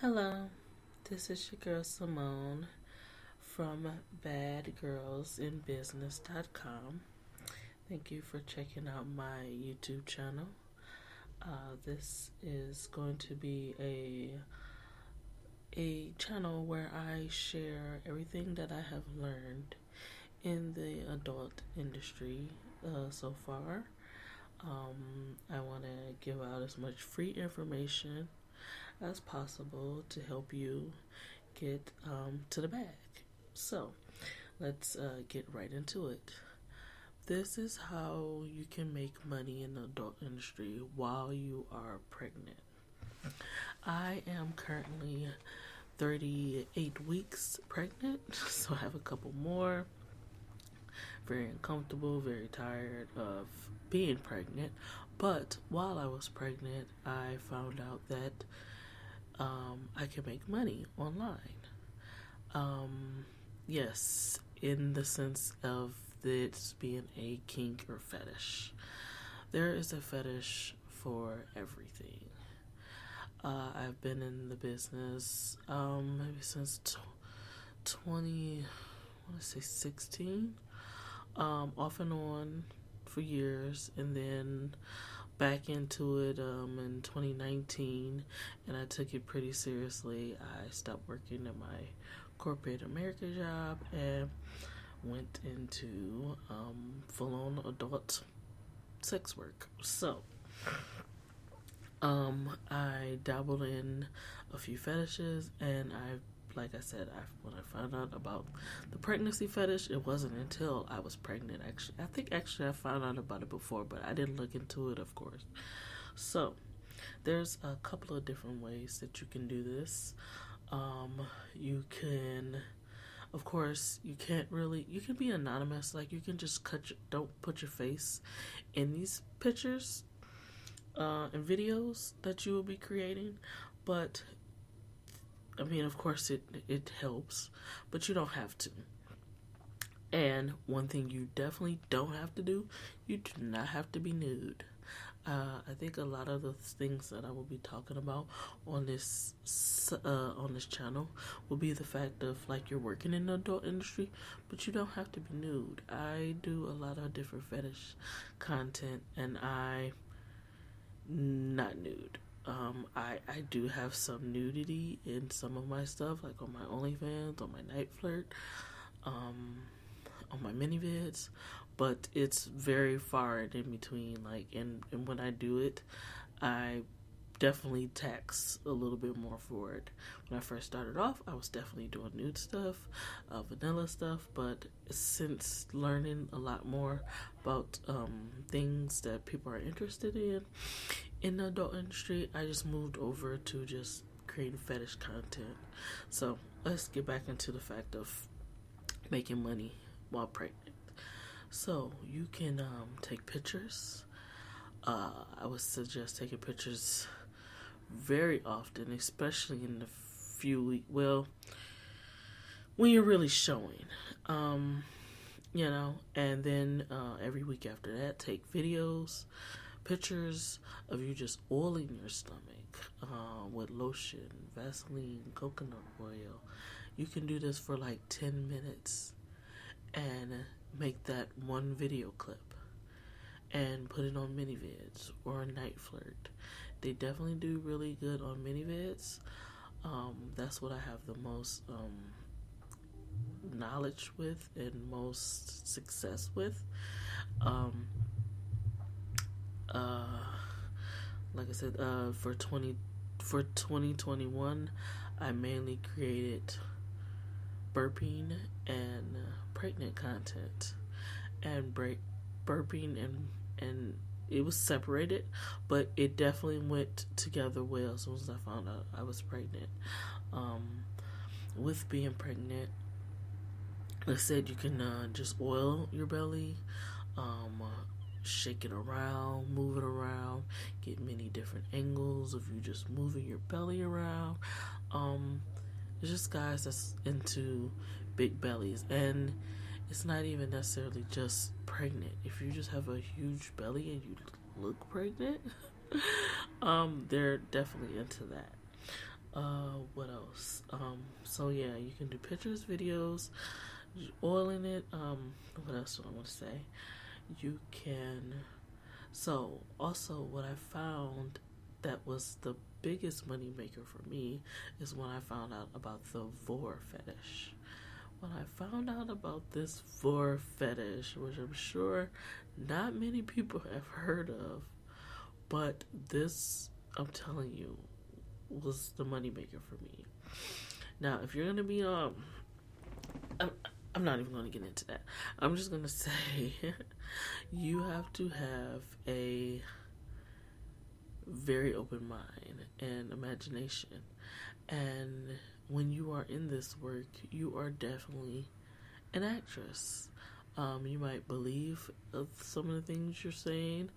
Hello, this is your girl Simone from badgirlsinbusiness.com. Thank you for checking out my YouTube channel. This is going to be a channel where I share everything that I have learned in the adult industry so far. I want to give out as much free information as possible to help you get to the bag. So let's get right into it. This is how you can make money in the adult industry while you are pregnant. I am currently 38 weeks pregnant, so I have a couple more. Very uncomfortable, very tired of being pregnant. But while I was pregnant, I found out that I can make money online. Yes, in the sense of this being a kink or fetish. There is a fetish for everything. I've been in the business maybe since 16, off and on for years, and then back into it in 2019, and I took it pretty seriously. I stopped working at my corporate America job and went into full-on adult sex work. So I dabbled in a few fetishes, and like I said, when I found out about the pregnancy fetish, it wasn't until I was pregnant. I think I found out about it before, but I didn't look into it, of course. So there's a couple of different ways that you can do this. You can, of course, you can be anonymous. Like, you can just don't put your face in these pictures and videos that you will be creating, but I mean, of course, it helps, but you don't have to. And one thing you definitely don't have to do, you do not have to be nude. I think a lot of the things that I will be talking about on this channel will be the fact of, like, you're working in the adult industry, but you don't have to be nude. I do a lot of different fetish content, and not nude. I do have some nudity in some of my stuff, like on my OnlyFans, on my Night Flirt, on my mini vids, but it's very far in between. Like, and when I do it, I definitely tax a little bit more for it. When I first started off, I was definitely doing nude stuff, vanilla stuff, but since learning a lot more about things that people are interested in the adult industry, I just moved over to just creating fetish content. So let's get back into the fact of making money while pregnant. So you can take pictures. I would suggest taking pictures very often, especially in the few weeks, well, when you're really showing, and then every week after that, take videos, pictures of you just oiling your stomach with lotion, Vaseline, coconut oil. You can do this for like 10 minutes and make that one video clip and put it on mini vids or a Night Flirt. They definitely do really good on mini vids. That's what I have the most knowledge with and most success with. Like I said, for 2021, I mainly created burping and pregnant content, and burping and it was separated, but it definitely went together well as soon as I found out I was pregnant. With being pregnant, like I said, you can just oil your belly, shake it around, move it around, get many different angles of you just moving your belly around. It's just guys that's into big bellies, and it's not even necessarily just pregnant. If you just have a huge belly and you look pregnant, they're definitely into that. What else? So yeah, you can do pictures, videos, oiling it. What else do I want to say? You can. So also, what I found that was the biggest money maker for me is when I found out about the vor fetish. When I found out about this vor fetish, which I'm sure not many people have heard of, but this, I'm telling you, was the moneymaker for me. Now, if you're gonna be I'm, I'm not even gonna get into that. I'm just gonna say you have to have a very open mind and imagination. And when you are in this work, you are definitely an actress. You might believe some of the things you're saying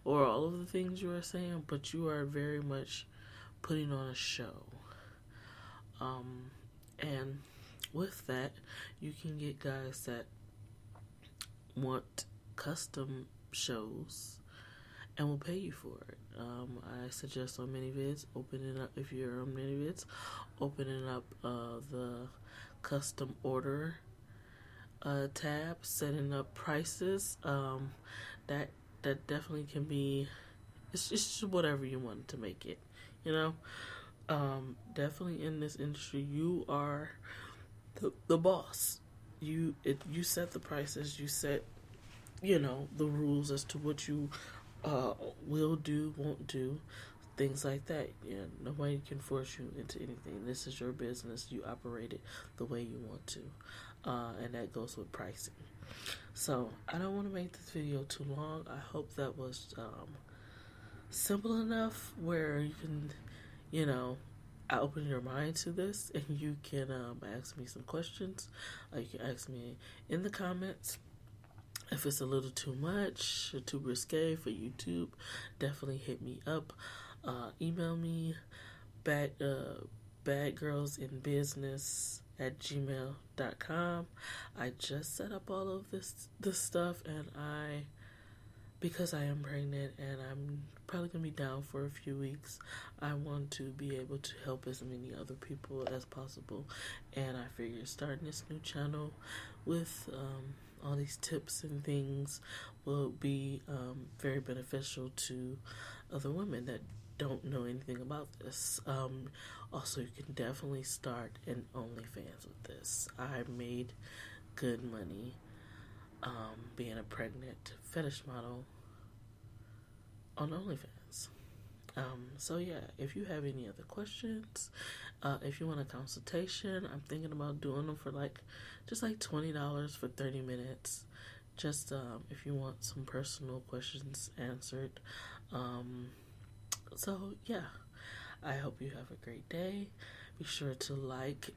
or all of the things you are saying, but you are very much putting on a show. And with that, you can get guys that want custom shows and will pay you for it. I suggest on ManyVids, opening up, if you're on ManyVids, opening up the custom order tab, setting up prices. That definitely can be. It's just whatever you want to make it. You know, definitely in this industry, you are the boss. You set the prices. You set the rules as to what you will do, won't do, things like that. Yeah, nobody can force you into anything. This is your business. You operate it the way you want to, and that goes with pricing. So I don't want to make this video too long. I hope that was simple enough where you can, open your mind to this, and you can ask me some questions. You can ask me in the comments. If it's a little too much or too risque for YouTube, definitely hit me up. Email me badgirlsinbusiness@gmail.com. I just set up all of this stuff, and because I am pregnant and I'm probably going to be down for a few weeks, I want to be able to help as many other people as possible. And I figure starting this new channel with all these tips and things will be very beneficial to other women that don't know anything about this. Also, you can definitely start an OnlyFans with this. I made good money being a pregnant fetish model on OnlyFans. So yeah, if you have any other questions, if you want a consultation, I'm thinking about doing them for just $20 for 30 minutes. Just if you want some personal questions answered. So yeah, I hope you have a great day. Be sure to like,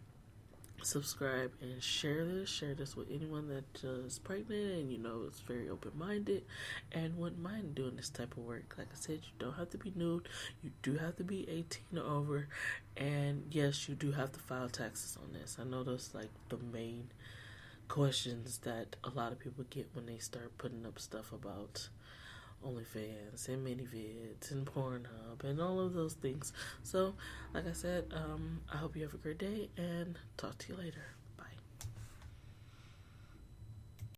subscribe, and share this with anyone that is pregnant and is very open-minded and wouldn't mind doing this type of work. Like I said, you don't have to be nude, you do have to be 18 or over, and yes, you do have to file taxes on this. I know that's the main questions that a lot of people get when they start putting up stuff about OnlyFans and ManyVids and Pornhub and all of those things. So, like I said, I hope you have a great day and talk to you later.